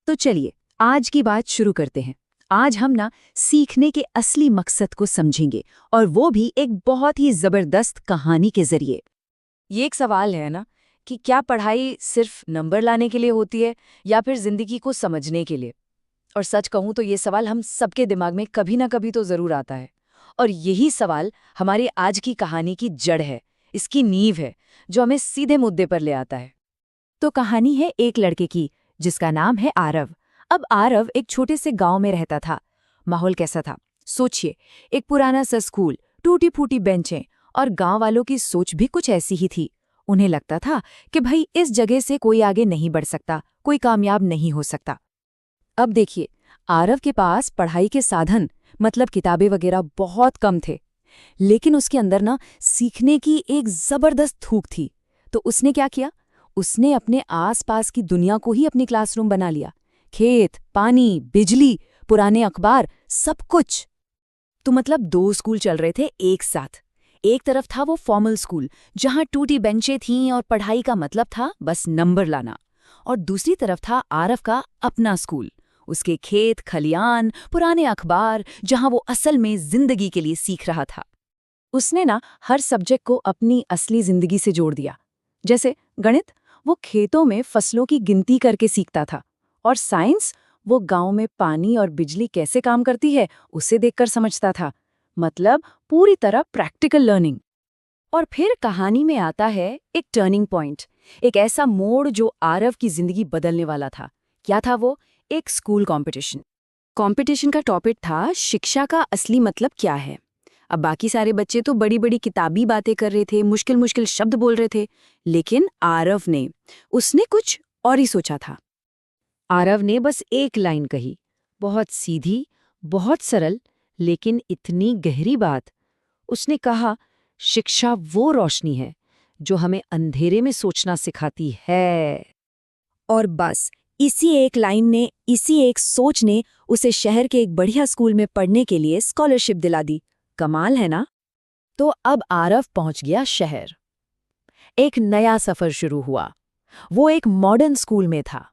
तो चलिए आज की बात शुरू करते हैं। आज हम ना सीखने के असली मकसद को समझेंगे, और वो भी एक बहुत ही जबरदस्त कहानी के जरिए। ये एक सवाल है ना कि क्या पढ़ाई सिर्फ नंबर लाने के लिए होती है या फिर जिंदगी को समझने के लिए। और सच कहूं तो ये सवाल हम सबके दिमाग में कभी ना कभी तो जरूर आता है। और यही सवाल हमारी आज की कहानी की जड़ है, इसकी नींव है, जो हमें सीधे मुद्दे पर ले आता है। तो कहानी है एक लड़के की जिसका नाम है आरव। अब आरव एक छोटे से गांव में रहता था। माहौल कैसा था सोचिए, एक पुराना सा स्कूल, टूटी फूटी बेंचें, और गांव वालों की सोच भी कुछ ऐसी ही थी। उन्हें लगता था कि भाई इस जगह से कोई आगे नहीं बढ़ सकता, कोई कामयाब नहीं हो सकता। अब देखिए, आरव के पास पढ़ाई के साधन मतलब किताबें वगैरह बहुत कम थे, लेकिन उसके अंदर ना सीखने की एक जबरदस्त थूक थी। तो उसने क्या किया, उसने अपने आसपास की दुनिया को ही अपनी क्लासरूम बना लिया। खेत, पानी, बिजली, पुराने अखबार, सब कुछ। तो मतलब दो स्कूल चल रहे थे एक साथ। एक तरफ था वो फॉर्मल स्कूल जहां टूटी बेंचें थीं और पढ़ाई का मतलब था बस नंबर लाना, और दूसरी तरफ था आरव का अपना स्कूल, उसके खेत, खलियान, पुराने अखबार, जहां वो असल में जिंदगी के लिए सीख रहा था। उसने ना हर सब्जेक्ट को अपनी असली जिंदगी से जोड़ दिया। जैसे गणित, वो खेतों में फसलों की गिनती करके सीखता था, और साइंस, वो गांव में पानी और बिजली कैसे काम करती है उसे देखकर समझता था। मतलब पूरी तरह प्रैक्टिकल लर्निंग। और फिर कहानी में आता है एक टर्निंग पॉइंट, एक ऐसा मोड़ जो आरव की जिंदगी बदलने वाला था। क्या था वो? एक स्कूल कंपटीशन। कंपटीशन का टॉपिक था शिक्षा का असली मतलब क्या है। अब बाकी सारे बच्चे तो बड़ी बड़ी किताबी बातें कर रहे थे, मुश्किल मुश्किल शब्द बोल रहे थे, लेकिन आरव ने, उसने कुछ और ही सोचा था। आरव ने बस एक लाइन कही, बहुत सीधी, बहुत सरल, लेकिन इतनी गहरी बात। उसने कहा, शिक्षा वो रोशनी है जो हमें अंधेरे में सोचना सिखाती है। और बस इसी एक लाइन ने, इसी एक सोच ने उसे शहर के एक बढ़िया स्कूल में पढ़ने के लिए स्कॉलरशिप दिला दी। कमाल है ना? तो अब आरव पहुंच गया शहर। एक नया सफर शुरू हुआ। वो एक मॉडर्न स्कूल में था,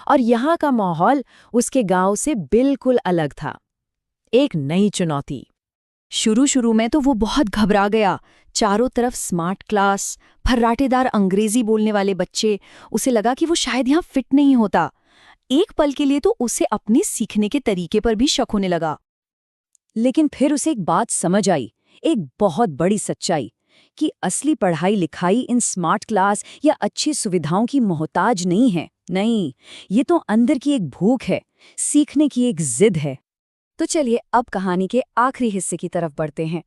और यहाँ का माहौल उसके गांव से बिल्कुल अलग था। एक नई चुनौती। शुरू शुरू में तो वो बहुत घबरा गया। चारों तरफ स्मार्ट क्लास, फर्राटेदार अंग्रेजी बोलने वाले बच्चे। उसे लगा कि वो शायद यहाँ फिट नहीं होता। एक पल के लिए तो उसे अपने सीखने के तरीके पर भी शक होने लगा। लेकिन फिर उसे एक बात समझ आई, एक बहुत बड़ी सच्चाई, कि असली पढ़ाई लिखाई इन स्मार्ट क्लास या अच्छी सुविधाओं की मोहताज नहीं है। नहीं, ये तो अंदर की एक भूख है, सीखने की एक जिद है। तो चलिए अब कहानी के आखिरी हिस्से की तरफ बढ़ते हैं।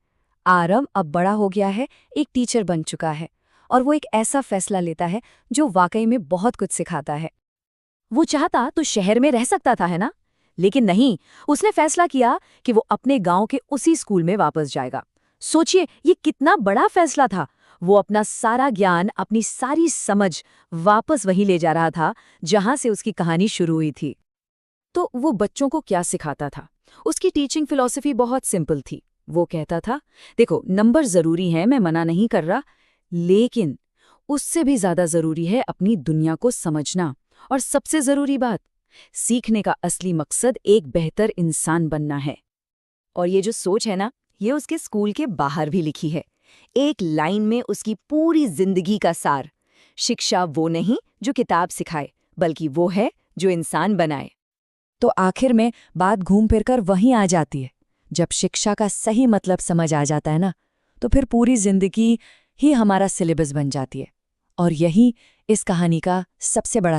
आरव अब बड़ा हो गया है, एक टीचर बन चुका है, और वो एक ऐसा फैसला लेता है जो वाकई में बहुत कुछ सिखाता है। वो चाहता तो शहर में रह सकता था, है ना? लेकिन नहीं, उसने फैसला किया कि वो अपने गांव के उसी स्कूल में वापस जाएगा। सोचिए, ये कितना बड़ा फैसला था। वो अपना सारा ज्ञान, अपनी सारी समझ वापस वहीं ले जा रहा था जहां से उसकी कहानी शुरू हुई थी। तो वो बच्चों को क्या सिखाता था? उसकी टीचिंग फिलॉसफी बहुत सिंपल थी। वो कहता था, देखो नंबर जरूरी हैं, मैं मना नहीं कर रहा, लेकिन उससे भी ज्यादा जरूरी है अपनी दुनिया को समझना। और सबसे जरूरी बात, सीखने का असली मकसद एक बेहतर इंसान बनना है। और ये जो सोच है ना, ये उसके स्कूल के बाहर भी लिखी है, एक लाइन में उसकी पूरी जिंदगी का सार। शिक्षा वो नहीं जो किताब सिखाए, बल्कि वो है जो इंसान बनाए। तो आखिर में बात घूम फिर कर वहीं आ जाती है, जब शिक्षा का सही मतलब समझ आ जाता है ना, तो फिर पूरी जिंदगी ही हमारा सिलेबस बन जाती है। और यही इस कहानी का सबसे बड़ा